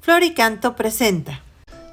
Flor y Canto presenta.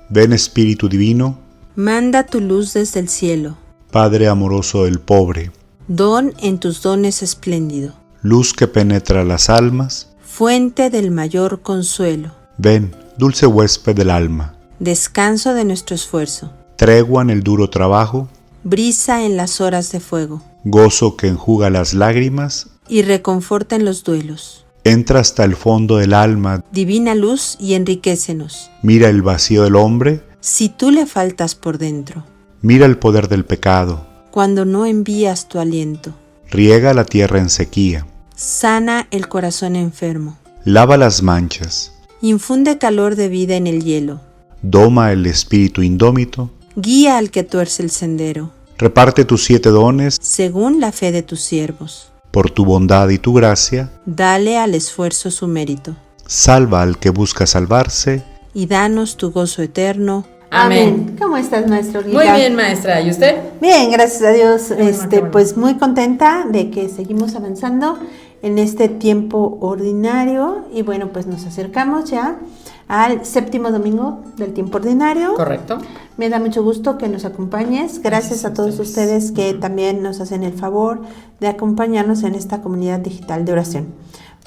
Ven Espíritu Divino, manda tu luz desde el cielo, Padre amoroso del pobre, don en tus dones espléndido, luz que penetra las almas, fuente del mayor consuelo, ven, dulce huésped del alma, descanso de nuestro esfuerzo, tregua en el duro trabajo, brisa en las horas de fuego, gozo que enjuga las lágrimas, y reconforta en los duelos. entra hasta el fondo del alma, Divina luz y enriquécenos, mira el vacío del hombre, si tú le faltas por dentro, mira el poder del pecado, cuando no envías tu aliento, riega la tierra en sequía, sana el corazón enfermo, lava las manchas, infunde calor de vida en el hielo, doma el espíritu indómito, guía al que tuerce el sendero, reparte tus 7 dones, según la fe de tus siervos. por tu bondad y tu gracia, Dale al esfuerzo su mérito, salva al que busca salvarse, y danos tu gozo eterno. Amén. ¿Cómo estás, maestro Olguita? Muy bien, maestra. ¿Y usted? Bien, gracias a Dios. Qué bueno. Pues muy contenta de que seguimos avanzando en este tiempo ordinario. Y bueno, pues nos acercamos ya al 7º domingo del tiempo ordinario. Correcto. Me da mucho gusto que nos acompañes. Gracias a todos ustedes que también nos hacen el favor de acompañarnos en esta comunidad digital de oración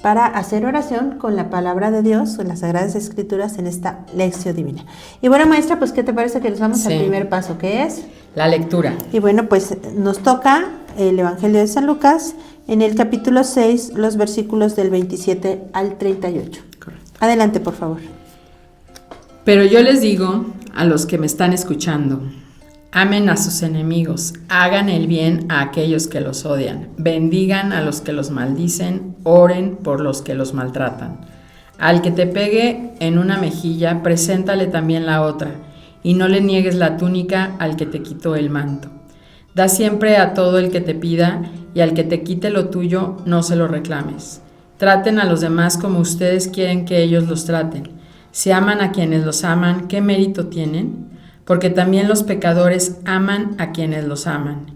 para hacer oración con la palabra de Dios, con las Sagradas Escrituras en esta lección divina. Y bueno, maestra, pues ¿qué te parece que nos vamos al primer paso, que es? La lectura. Y bueno, pues nos toca el Evangelio de San Lucas en el capítulo 6, los versículos del 27 al 38. Correcto. Adelante, por favor. Pero yo les digo a los que me están escuchando, amen a sus enemigos, hagan el bien a aquellos que los odian, bendigan a los que los maldicen, oren por los que los maltratan. Al que te pegue en una mejilla, preséntale también la otra, y no le niegues la túnica al que te quitó el manto. Da siempre a todo el que te pida, y al que te quite lo tuyo, no se lo reclames. Traten a los demás como ustedes quieren que ellos los traten. Si aman a quienes los aman, ¿qué mérito tienen? Porque también los pecadores aman a quienes los aman.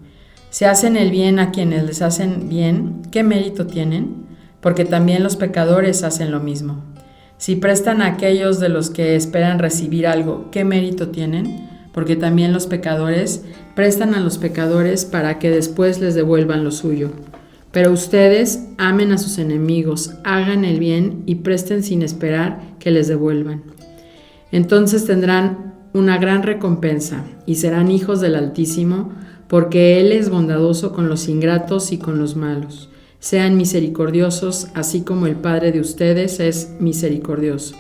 Si hacen el bien a quienes les hacen bien, ¿qué mérito tienen? Porque también los pecadores hacen lo mismo. Si prestan a aquellos de los que esperan recibir algo, ¿qué mérito tienen? Porque también los pecadores prestan a los pecadores para que después les devuelvan lo suyo. Pero ustedes amen a sus enemigos, hagan el bien y presten sin esperar que les devuelvan. Entonces tendrán una gran recompensa y serán hijos del Altísimo, porque Él es bondadoso con los ingratos y con los malos. Sean misericordiosos, así como el Padre de ustedes es misericordioso.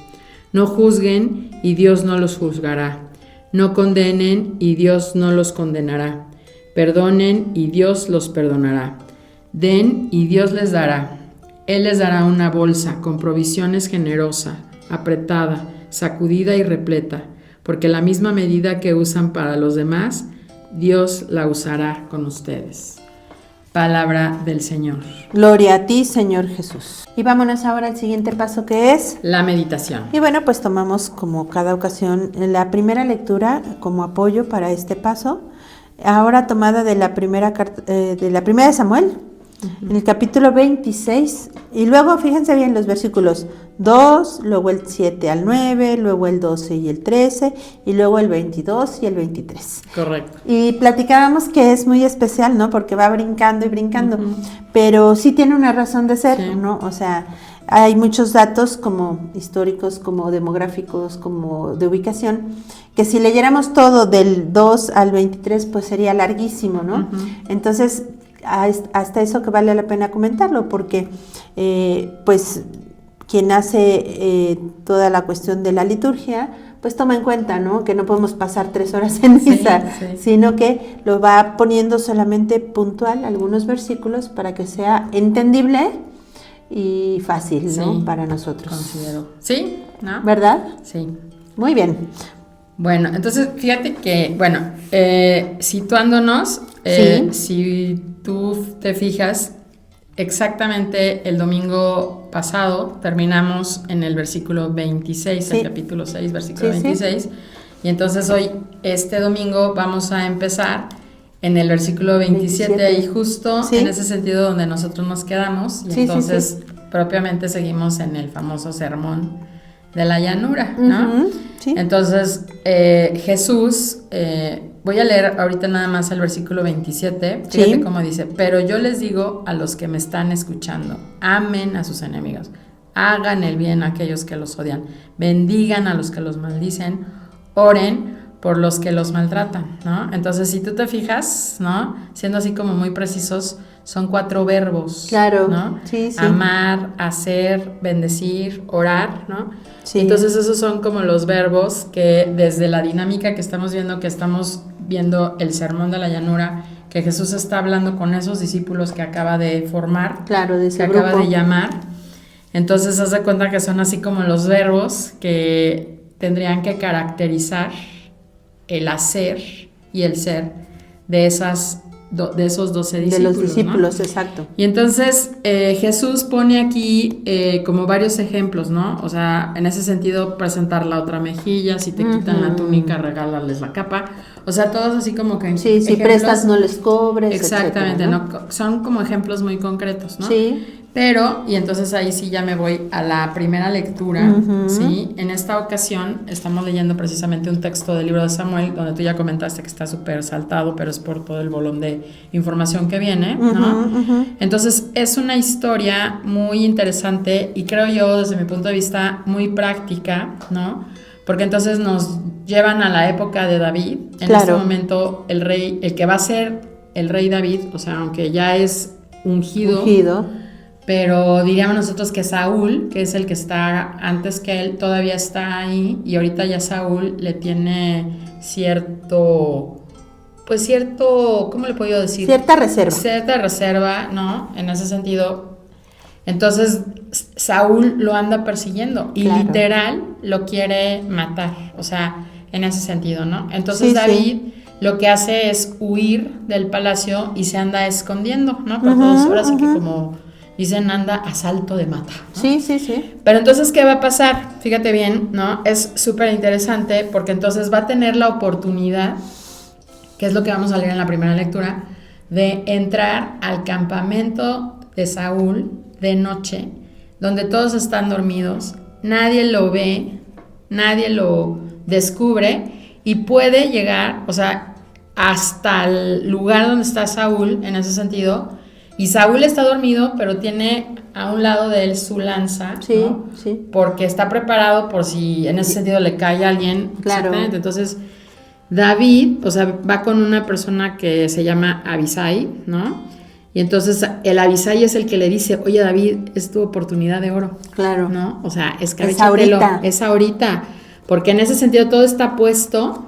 No juzguen y Dios no los juzgará. No condenen y Dios no los condenará. Perdonen y Dios los perdonará. Den y Dios les dará. Él les dará una bolsa con provisiones generosa, apretada, sacudida y repleta, porque la misma medida que usan para los demás, Dios la usará con ustedes. Palabra del Señor. Gloria a ti, Señor Jesús. Y vámonos ahora al siguiente paso, que es La meditación. Y bueno, pues tomamos como cada ocasión la primera lectura como apoyo para este paso, ahora tomada de la primera de Samuel, en el capítulo 26, y luego fíjense bien los versículos 2, luego el 7 al 9, luego el 12 y el 13, y luego el 22 y el 23. Correcto. Y platicábamos que es muy especial, ¿no? Porque va brincando y brincando, pero sí tiene una razón de ser, Sí. ¿no? O sea, hay muchos datos como históricos, como demográficos, como de ubicación, que si leyéramos todo del 2 al 23, pues sería larguísimo, ¿no? Entonces, hasta eso que vale la pena comentarlo, porque pues quien hace toda la cuestión de la liturgia, pues toma en cuenta, ¿no? Que no podemos pasar 3 horas en misa, sino que lo va poniendo solamente puntual, algunos versículos, para que sea entendible y fácil, ¿no? Para nosotros. Considero. ¿Sí? ¿No? ¿Verdad? Sí. Muy bien. Bueno, entonces fíjate que, situándonos, si tú te fijas, exactamente el domingo pasado terminamos en el versículo 26, el capítulo 6, versículo 26, y entonces hoy, este domingo, vamos a empezar en el versículo 27, ahí justo en ese sentido donde nosotros nos quedamos, y entonces propiamente seguimos en el famoso sermón de la llanura, ¿no? Sí. Entonces, Jesús, voy a leer ahorita nada más el versículo 27, fíjate cómo dice, pero yo les digo a los que me están escuchando, amen a sus enemigos, hagan el bien a aquellos que los odian, bendigan a los que los maldicen, oren por los que los maltratan, ¿no? Entonces, si tú te fijas, ¿no? Siendo así como muy precisos, son 4 verbos, claro, ¿no? Sí. Amar, hacer, bendecir, orar, ¿no? Sí. Entonces esos son como los verbos que desde la dinámica que estamos viendo el sermón de la llanura, que Jesús está hablando con esos discípulos que acaba de formar, claro, de ese que grupo. acaba de llamar. Entonces haz de cuenta que son así como los verbos que tendrían que caracterizar el hacer y el ser de esos 12 discípulos. De los discípulos, ¿no? exacto. Y entonces Jesús pone aquí como varios ejemplos, ¿no? O sea, en ese sentido, presentar la otra mejilla, si te quitan la túnica, regálales la capa. O sea, todos así como que Sí, si prestas no les cobres, exactamente, etcétera, ¿no? Son como ejemplos muy concretos, ¿no? Sí. Pero, y entonces ahí sí ya me voy a la primera lectura, ¿sí? En esta ocasión estamos leyendo precisamente un texto del libro de Samuel, donde tú ya comentaste que está súper saltado, pero es por todo el bolón de información que viene, ¿no? Entonces es una historia muy interesante y creo yo, desde mi punto de vista, muy práctica, ¿no? Porque entonces nos llevan a la época de David. En este momento el rey, el que va a ser el rey David, o sea, aunque ya es ungido. Pero diríamos nosotros que Saúl, que es el que está antes que él, todavía está ahí, y ahorita ya Saúl le tiene cierto, ¿cómo le puedo decir? Cierta reserva. Cierta reserva, ¿no? En ese sentido. Entonces Saúl lo anda persiguiendo y literal lo quiere matar, o sea, en ese sentido, ¿no? Entonces David lo que hace es huir del palacio y se anda escondiendo, ¿no? Por todas horas, así que como dicen, anda a salto de mata, ¿no? Sí. Pero entonces, ¿qué va a pasar? Fíjate bien, ¿no? Es súper interesante porque entonces va a tener la oportunidad, que es lo que vamos a leer en la primera lectura, de entrar al campamento de Saúl de noche, donde todos están dormidos, nadie lo ve, nadie lo descubre y puede llegar, o sea, hasta el lugar donde está Saúl, en ese sentido. Y Saúl está dormido, pero tiene a un lado de él su lanza, ¿no? Sí. Porque está preparado por si en ese sentido le cae a alguien. Claro. Exactamente. Entonces, David, o sea, va con una persona que se llama Abisai, ¿no? Y entonces el Abisai es el que le dice, oye David, es tu oportunidad de oro. Claro. ¿No? O sea, escabéchatelo. Es ahorita. Porque en ese sentido todo está puesto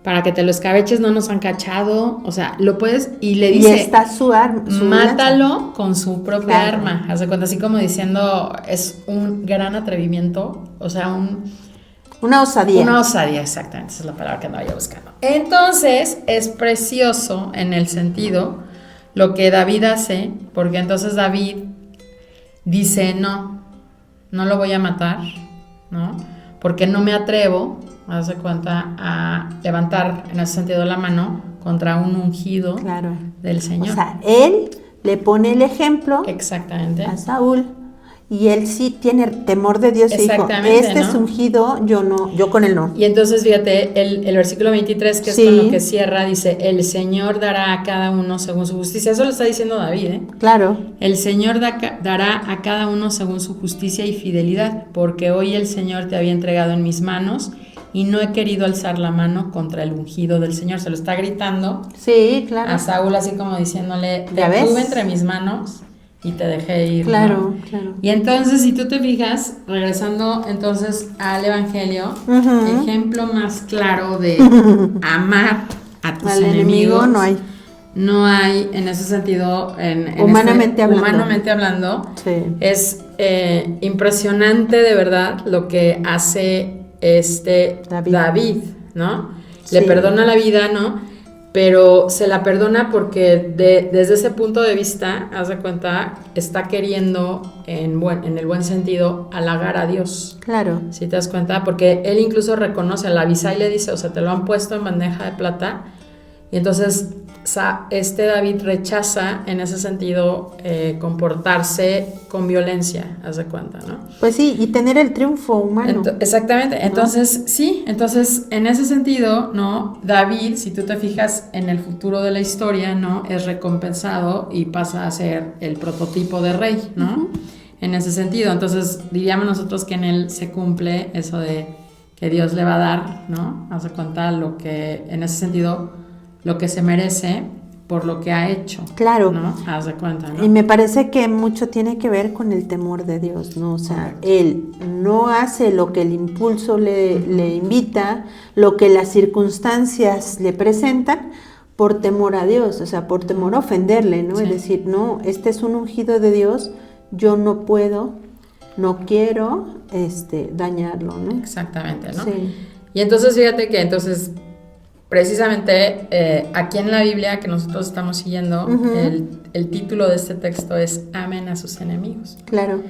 para que te lo escabeches, no nos han cachado, o sea, lo puedes, y le dice, y está su arma, mátalo con su propia arma, hace cuenta, así como diciendo, es un gran atrevimiento, o sea, una osadía. Una osadía, exactamente, esa es la palabra que andaba yo buscando. Entonces, es precioso en el sentido, lo que David hace, porque entonces David dice, no lo voy a matar, ¿no? Porque no me atrevo, hace cuenta, a levantar en ese sentido la mano contra un ungido del Señor. O sea, él le pone el ejemplo exactamente a Saúl y él sí tiene temor de Dios y dijo, este es ungido, yo con él no. Y entonces fíjate, el versículo 23, que es con lo que cierra, dice, el Señor dará a cada uno según su justicia. Eso lo está diciendo David, ¿eh? Claro. El Señor dará a cada uno según su justicia y fidelidad, porque hoy el Señor te había entregado en mis manos y no he querido alzar la mano contra el ungido del Señor. Se lo está gritando a Saúl, así como diciéndole, te tuve entre mis manos y te dejé ir. Claro. Y entonces, si tú te fijas, regresando entonces al Evangelio, ejemplo más claro de amar a tus enemigos, no hay en ese sentido, humanamente hablando, es impresionante de verdad lo que hace David, ¿no? Le perdona la vida, ¿no? Pero se la perdona porque desde ese punto de vista, haz de cuenta, está queriendo, en el buen sentido, halagar a Dios. Claro. ¿Sí te das cuenta? Porque él incluso reconoce, a la Abisai le dice, o sea, te lo han puesto en bandeja de plata, y entonces David rechaza en ese sentido comportarse con violencia, haz de cuenta, ¿no? Pues sí, y tener el triunfo humano. Exactamente, entonces en ese sentido, ¿no? David, si tú te fijas en el futuro de la historia, ¿no? Es recompensado y pasa a ser el prototipo de rey, ¿no? En ese sentido, entonces diríamos nosotros que en él se cumple eso de que Dios le va a dar, ¿no? Haz de cuenta lo que, en ese sentido, lo que se merece por lo que ha hecho. Claro. ¿No? Haz de cuenta, ¿no? Y me parece que mucho tiene que ver con el temor de Dios, ¿no? O sea, él no hace lo que el impulso le invita, lo que las circunstancias le presentan, por temor a Dios, o sea, por temor a ofenderle, ¿no? Sí. Es decir, no, este es un ungido de Dios, yo no puedo, no quiero dañarlo, ¿no? Exactamente, ¿no? Sí. Y entonces fíjate que precisamente aquí en la Biblia que nosotros estamos siguiendo, el título de este texto es Amen a sus enemigos. Claro.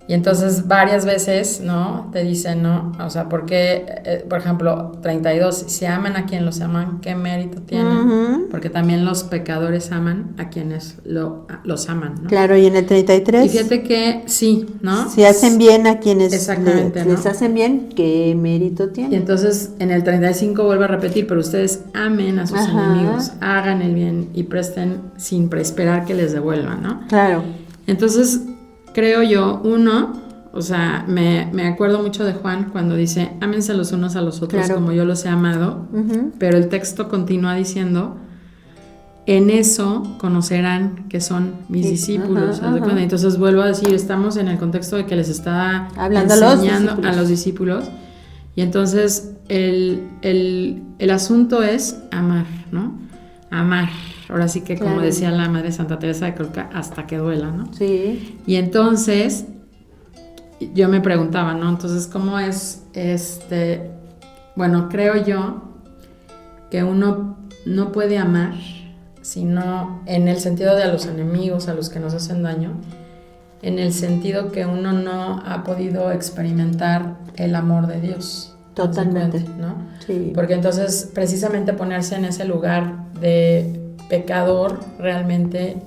Y entonces varias veces, ¿no? Te dicen, ¿no? O sea, porque, por ejemplo, 32, si aman a quien los aman, ¿qué mérito tienen? Porque también los pecadores aman a quienes los aman, ¿no? Claro, y en el 33... Y fíjate que sí, ¿no? Si hacen bien a quienes Exactamente, les ¿no? hacen bien, ¿qué mérito Y tienen? entonces en el 35 vuelvo a repetir, pero ustedes amen a sus enemigos, hagan el bien y presten sin esperar que les devuelvan, ¿no? Claro. Entonces, creo yo, o sea, me acuerdo mucho de Juan cuando dice, ámense los unos a los otros como yo los he amado, pero el texto continúa diciendo, en eso conocerán que son mis discípulos. Entonces vuelvo a decir, estamos en el contexto de que les está hablando enseñando a los discípulos, y entonces el asunto es amar, ¿no? Amar. Ahora sí que, como decía la Madre Santa Teresa de Calcuta, hasta que duela, ¿no? Sí. Y entonces yo me preguntaba, ¿no? Entonces, ¿cómo es bueno, creo yo que uno no puede amar sino en el sentido de a los enemigos, a los que nos hacen daño, en el sentido que uno no ha podido experimentar el amor de Dios. Totalmente. ¿No? Sí. Porque entonces precisamente ponerse en ese lugar de pecador realmente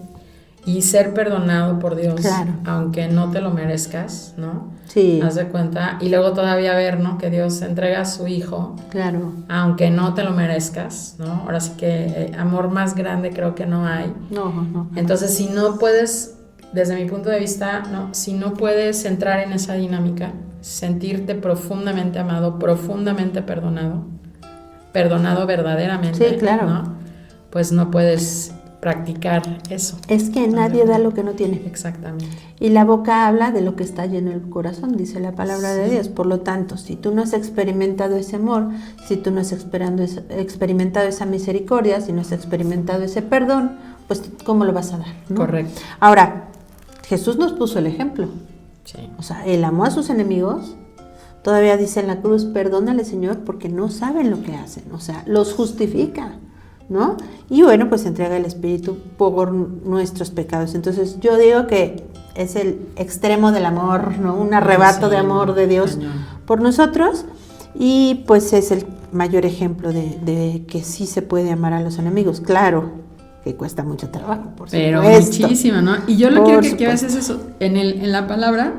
y ser perdonado por Dios, claro, aunque no te lo merezcas, ¿no? Sí. Haz de cuenta. Y luego todavía ver, ¿no? Que Dios entrega a su hijo, claro, aunque no te lo merezcas, ¿no? Ahora sí que amor más grande creo que no hay. No. Entonces, si no puedes, desde mi punto de vista, ¿no? Si no puedes entrar en esa dinámica, sentirte profundamente amado, profundamente perdonado verdaderamente, sí, claro, ¿no? Pues no puedes practicar eso. Es que nadie da lo que no tiene. Exactamente. Y la boca habla de lo que está lleno el corazón, dice la palabra de Dios. Por lo tanto, si tú no has experimentado ese amor, si tú no has experimentado esa misericordia, si no has experimentado ese perdón, pues ¿cómo lo vas a dar? ¿No? Correcto. Ahora, Jesús nos puso el ejemplo. Sí. O sea, él amó a sus enemigos. Todavía dice en la cruz, perdónale, Señor, porque no saben lo que hacen. O sea, los justifica, ¿no? Y bueno, pues entrega el Espíritu por nuestros pecados. Entonces yo digo que es el extremo del amor, ¿no? Un arrebato de amor de Dios por nosotros, y pues es el mayor ejemplo de que sí se puede amar a los enemigos. Claro que cuesta mucho trabajo, por pero supuesto. Muchísimo, ¿no? Y yo lo quiero que veas es eso, en la palabra,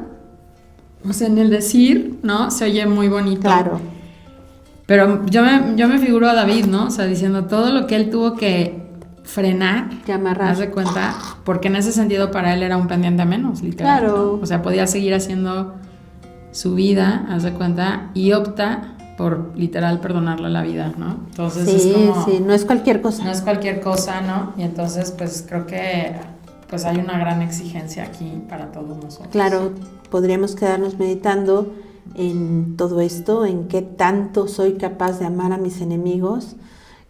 o sea, en el decir, ¿no? Se oye muy bonito. Claro. Pero yo me figuro a David, ¿no? O sea, diciendo todo lo que él tuvo que frenar, que amarrar. haz de cuenta, porque en ese sentido para él era un pendiente menos, literal. Claro. ¿No? O sea, podía seguir haciendo su vida, haz de cuenta, y opta por literal perdonarle la vida, ¿no? Entonces sí, es como... Sí, no es cualquier cosa. No es cualquier cosa, ¿no? Y entonces, pues creo que pues hay una gran exigencia aquí para todos nosotros. Claro, podríamos quedarnos meditando en todo esto, en qué tanto soy capaz de amar a mis enemigos,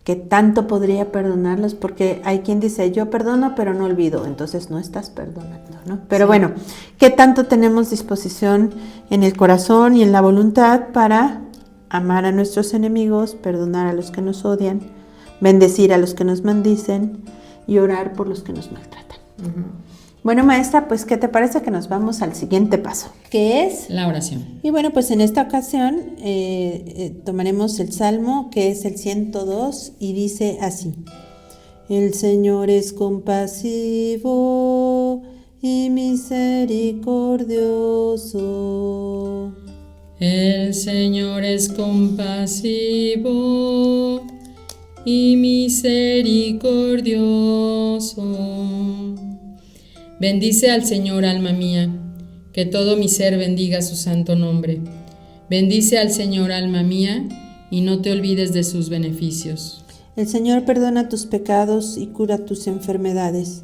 qué tanto podría perdonarlos, porque hay quien dice, yo perdono pero no olvido, entonces no estás perdonando, ¿no? Pero sí, bueno, qué tanto tenemos disposición en el corazón y en la voluntad para amar a nuestros enemigos, perdonar a los que nos odian, bendecir a los que nos maldicen y orar por los que nos maltratan. Bueno, maestra, pues ¿qué te parece que nos vamos al siguiente paso? ¿Qué es? La oración. Y bueno, pues en esta ocasión tomaremos el Salmo, que es el 102, y dice así: El Señor es compasivo y misericordioso. El Señor es compasivo y misericordioso. Bendice al Señor, alma mía, que todo mi ser bendiga su santo nombre. Bendice al Señor, alma mía, y no te olvides de sus beneficios. El Señor perdona tus pecados y cura tus enfermedades.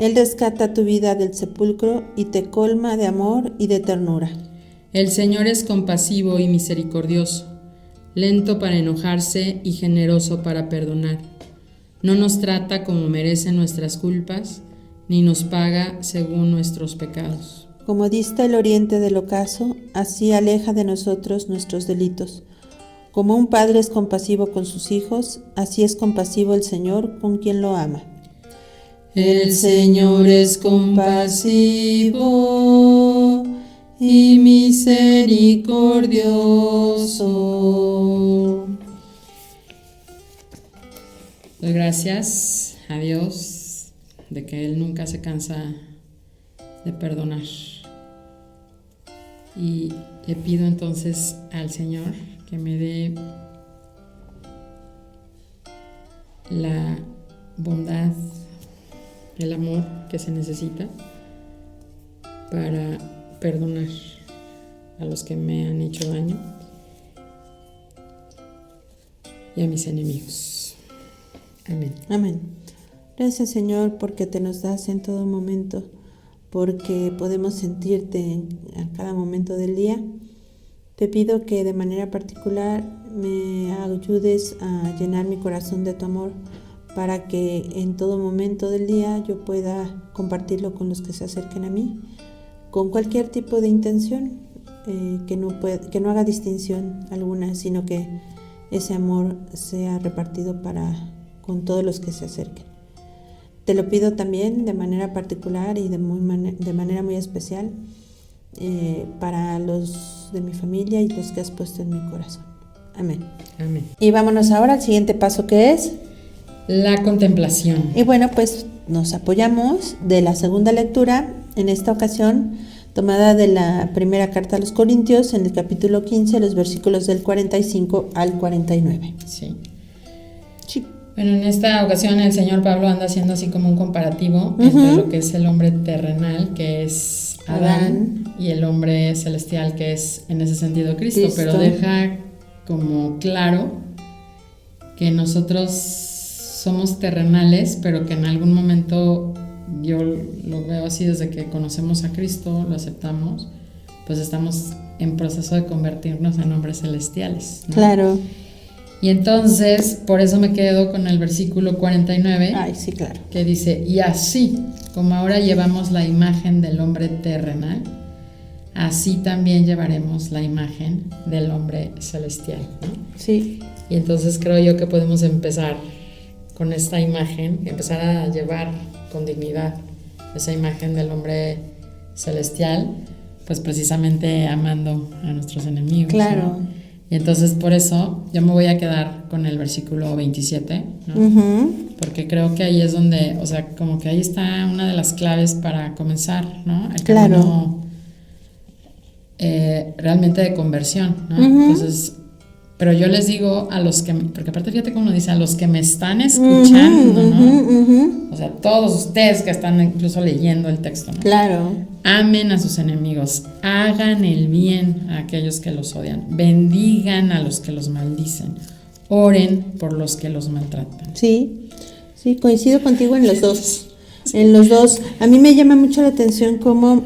Él rescata tu vida del sepulcro y te colma de amor y de ternura. El Señor es compasivo y misericordioso, lento para enojarse y generoso para perdonar. No nos trata como merecen nuestras culpas, ni nos paga según nuestros pecados. Como dista el oriente del ocaso, así aleja de nosotros nuestros delitos. Como un padre es compasivo con sus hijos, así es compasivo el Señor con quien lo ama. El Señor es compasivo y misericordioso. Doy gracias a Dios de que Él nunca se cansa de perdonar. Y le pido entonces al Señor que me dé la bondad, el amor que se necesita para perdonar a los que me han hecho daño y a mis enemigos. Amén. Amén. Gracias, Señor, porque te nos das en todo momento, porque podemos sentirte a cada momento del día. Te pido que de manera particular me ayudes a llenar mi corazón de tu amor para que en todo momento del día yo pueda compartirlo con los que se acerquen a mí, con cualquier tipo de intención, que no haga distinción alguna, sino que ese amor sea repartido con todos los que se acerquen. Te lo pido también de manera particular y de manera muy especial para los de mi familia y los que has puesto en mi corazón. Amén. Amén. Y vámonos ahora al siguiente paso, que es la contemplación. Y bueno, pues nos apoyamos de la segunda lectura, en esta ocasión tomada de la primera carta a los Corintios, en el capítulo 15, los versículos del 45 al 49. Sí. Sí. Bueno, en esta ocasión el señor Pablo anda haciendo así como un comparativo entre lo que es el hombre terrenal, que es Adán, y el hombre celestial, que es en ese sentido Cristo. Pero deja como claro que nosotros somos terrenales, pero que en algún momento, yo lo veo así, desde que conocemos a Cristo, lo aceptamos, pues estamos en proceso de convertirnos en hombres celestiales, ¿no? Claro. Y entonces, por eso me quedo con el versículo 49. Ay, sí, claro. Que dice: y así como ahora llevamos la imagen del hombre terrenal, así también llevaremos la imagen del hombre celestial, ¿no? Sí. Y entonces creo yo que podemos empezar con esta imagen, empezar a llevar con dignidad esa imagen del hombre celestial, pues precisamente amando a nuestros enemigos. Claro. ¿No? Y entonces por eso yo me voy a quedar con el versículo 27, ¿no? Porque creo que ahí es donde, o sea, como que ahí está una de las claves para comenzar, ¿no? El camino realmente de conversión, ¿no? Entonces, pero yo les digo a los que, porque aparte fíjate cómo dice, a los que me están escuchando, ¿no? O sea, todos ustedes que están incluso leyendo el texto, ¿no? Claro. Amen a sus enemigos, hagan el bien a aquellos que los odian, bendigan a los que los maldicen, oren por los que los maltratan. Sí, sí, coincido contigo en los dos. En los dos. A mí me llama mucho la atención cómo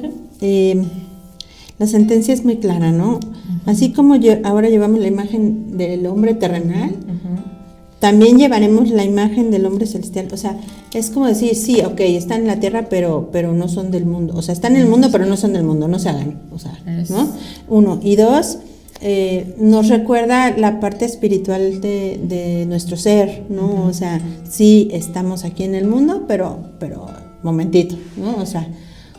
la sentencia es muy clara, ¿no? Así como ahora llevamos la imagen del hombre terrenal, también llevaremos la imagen del hombre celestial. O sea, es como decir, sí, ok, están en la tierra, pero no son del mundo. O sea, están en el mundo, pero no son del mundo, no se hagan. O sea, ¿no? Uno. Y dos, nos recuerda la parte espiritual de nuestro ser, ¿no? O sea, sí estamos aquí en el mundo, pero momentito, ¿no? O sea,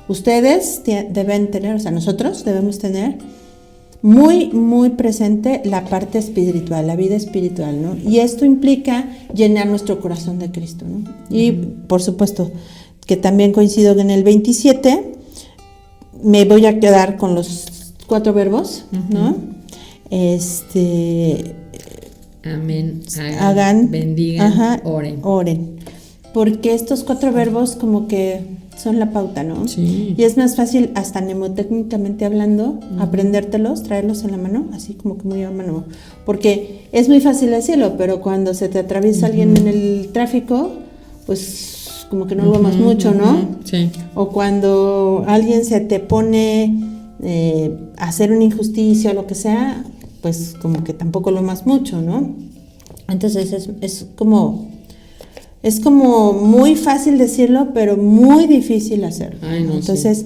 ustedes deben tener, o sea, nosotros debemos tener muy, muy presente la parte espiritual, la vida espiritual, ¿no? Y esto implica llenar nuestro corazón de Cristo, ¿no? Y por supuesto que también coincido en el 27, me voy a quedar con los 4 verbos, ¿no? Amén, hagan, bendigan, oren. Porque estos 4 verbos como que son la pauta, ¿no? Sí. Y es más fácil, hasta mnemotécnicamente hablando, aprendértelos, traerlos en la mano, así como que muy a mano. Porque es muy fácil decirlo, pero cuando se te atraviesa alguien en el tráfico, pues como que no lo vemos mucho, ¿no? Sí. O cuando alguien se te pone a hacer una injusticia o lo que sea, pues como que tampoco lo amas mucho, ¿no? Entonces es como muy fácil decirlo, pero muy difícil hacerlo. Ay, no, entonces,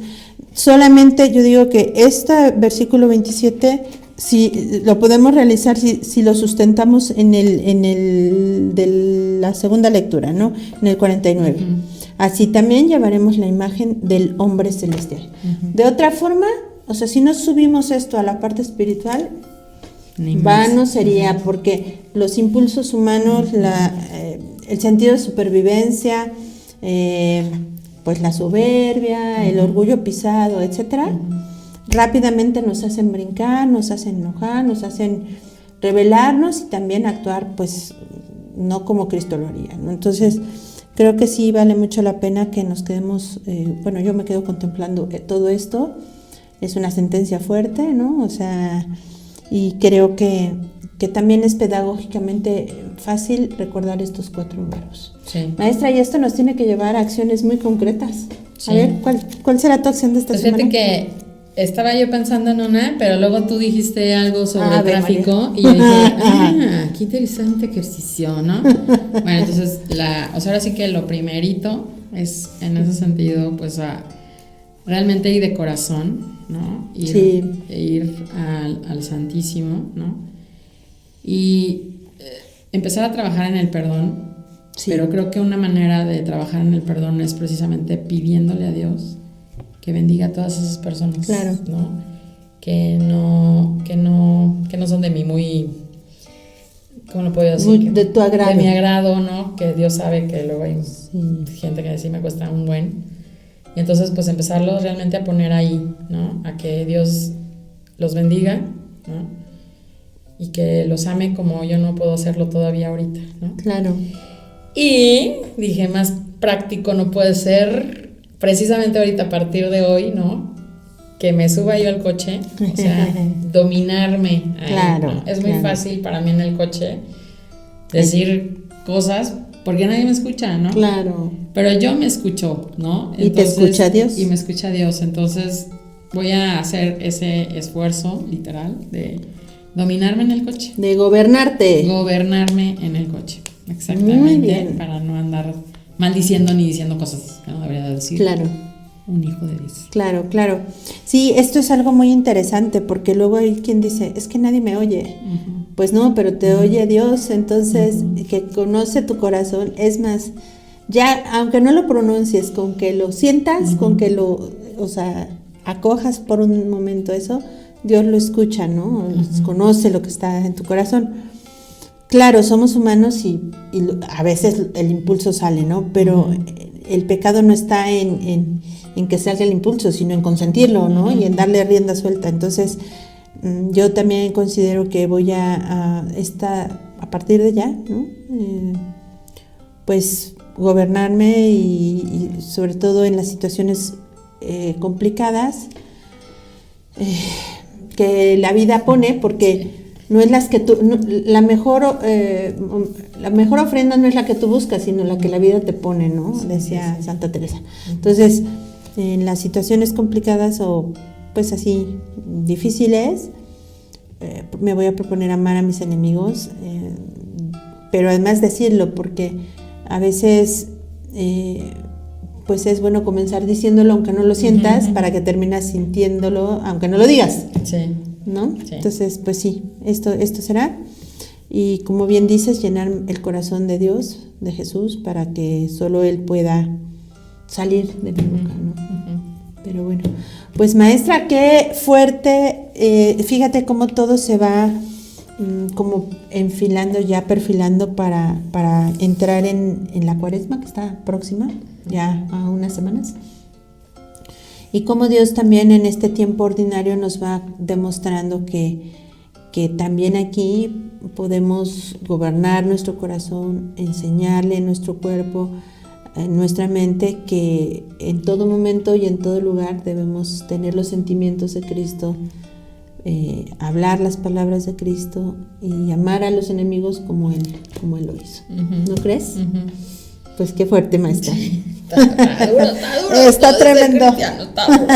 solamente yo digo que este versículo 27, si lo podemos realizar, si lo sustentamos en el de la segunda lectura, ¿no? En el 49. Así también llevaremos la imagen del hombre celestial. De otra forma, o sea, si no subimos esto a la parte espiritual, vano sería, porque los impulsos humanos, el sentido de supervivencia, pues la soberbia, el orgullo pisado, etcétera, rápidamente nos hacen brincar, nos hacen enojar, nos hacen rebelarnos y también actuar, pues, no como Cristo lo haría, ¿no? Entonces, creo que sí vale mucho la pena que nos quedemos, bueno, yo me quedo contemplando todo esto. Es una sentencia fuerte, ¿no? O sea, y creo que también es pedagógicamente fácil recordar estos 4 verbos. Sí. Maestra, y esto nos tiene que llevar a acciones muy concretas. Sí. A ver, ¿cuál será tu acción de esta Pues semana? fíjate que estaba yo pensando en una, pero luego tú dijiste algo sobre tráfico, María. y yo dije, qué interesante ejercicio, ¿no? Bueno, entonces, o sea, ahora sí que lo primerito es, en ese sentido, pues realmente ir de corazón, ¿no? Ir al Santísimo, ¿no? Y empezar a trabajar en el perdón, pero creo que una manera de trabajar en el perdón es precisamente pidiéndole a Dios que bendiga a todas esas personas, claro, ¿no? Que no son de mi muy, ¿cómo lo puedo decir? Muy de tu agrado. De mi agrado, ¿no? Que Dios sabe que luego hay gente que sí me cuesta un buen. Y entonces, pues empezarlos realmente a poner ahí, ¿no? A que Dios los bendiga, ¿no? Y que los ame como yo no puedo hacerlo todavía ahorita, ¿no? Claro. Y dije, más práctico no puede ser, precisamente ahorita a partir de hoy, ¿no? Que me suba yo al coche, o sea, dominarme ahí, claro, ¿no? Es muy fácil para mí en el coche decir cosas porque nadie me escucha, ¿no? Claro. Pero yo me escucho, ¿no? Entonces, y te escucha Dios. Y me escucha Dios, entonces voy a hacer ese esfuerzo literal de dominarme en el coche. De gobernarte. Gobernarme en el coche, exactamente. Muy bien. Para no andar maldiciendo ni diciendo cosas que no debería decir. Claro. Un hijo de Dios. Claro, claro. Sí, esto es algo muy interesante porque luego hay quien dice, es que nadie me oye. Pues no, pero te oye Dios, entonces que conoce tu corazón. Es más, ya aunque no lo pronuncies, con que lo sientas, con que o sea, acojas por un momento eso, Dios lo escucha, ¿no? Conoce lo que está en tu corazón. Claro, somos humanos y a veces el impulso sale, ¿no? Pero el pecado no está en que salga el impulso, sino en consentirlo, ¿no? Y en darle rienda suelta. Entonces, yo también considero que voy a partir de ya, ¿no? Pues gobernarme y sobre todo en las situaciones complicadas que la vida pone, porque no es las que tú, la mejor ofrenda no es la que tú buscas, sino la que la vida te pone, ¿no? Decía Santa Teresa. Entonces, en las situaciones complicadas o pues así difíciles, me voy a proponer amar a mis enemigos, pero además decirlo, porque a veces pues es bueno comenzar diciéndolo aunque no lo sientas, para que termines sintiéndolo aunque no lo digas. Sí. ¿No? Sí. Entonces, pues sí, esto será. Y como bien dices, llenar el corazón de Dios, de Jesús, para que solo Él pueda salir de mi boca, ¿no? Pero bueno, pues maestra, qué fuerte fíjate cómo todo se va como enfilando ya, perfilando para entrar en la Cuaresma que está próxima, ya a unas semanas. Y cómo Dios también en este tiempo ordinario nos va demostrando que también aquí podemos gobernar nuestro corazón, enseñarle en nuestro cuerpo, en nuestra mente, que en todo momento y en todo lugar debemos tener los sentimientos de Cristo, hablar las palabras de Cristo y amar a los enemigos como Él lo hizo. ¿No crees? Pues qué fuerte, maestra. Sí, está duro. Está tremendo. Está duro.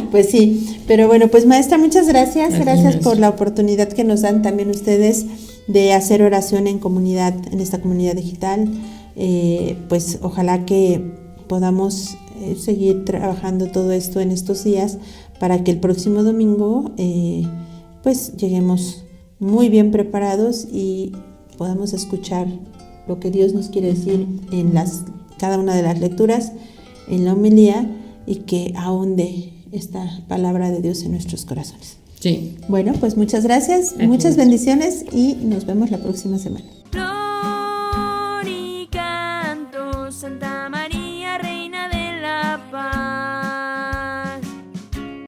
Pues sí, pero bueno, pues maestra, muchas gracias. Gracias maestra, por la oportunidad que nos dan también ustedes de hacer oración en comunidad, en esta comunidad digital. Pues ojalá que podamos seguir trabajando todo esto en estos días para que el próximo domingo pues lleguemos muy bien preparados y podamos escuchar lo que Dios nos quiere decir en cada una de las lecturas, en la homilía, y que ahonde esta palabra de Dios en nuestros corazones. Sí. Bueno, pues muchas gracias, muchas bendiciones y nos vemos la próxima semana.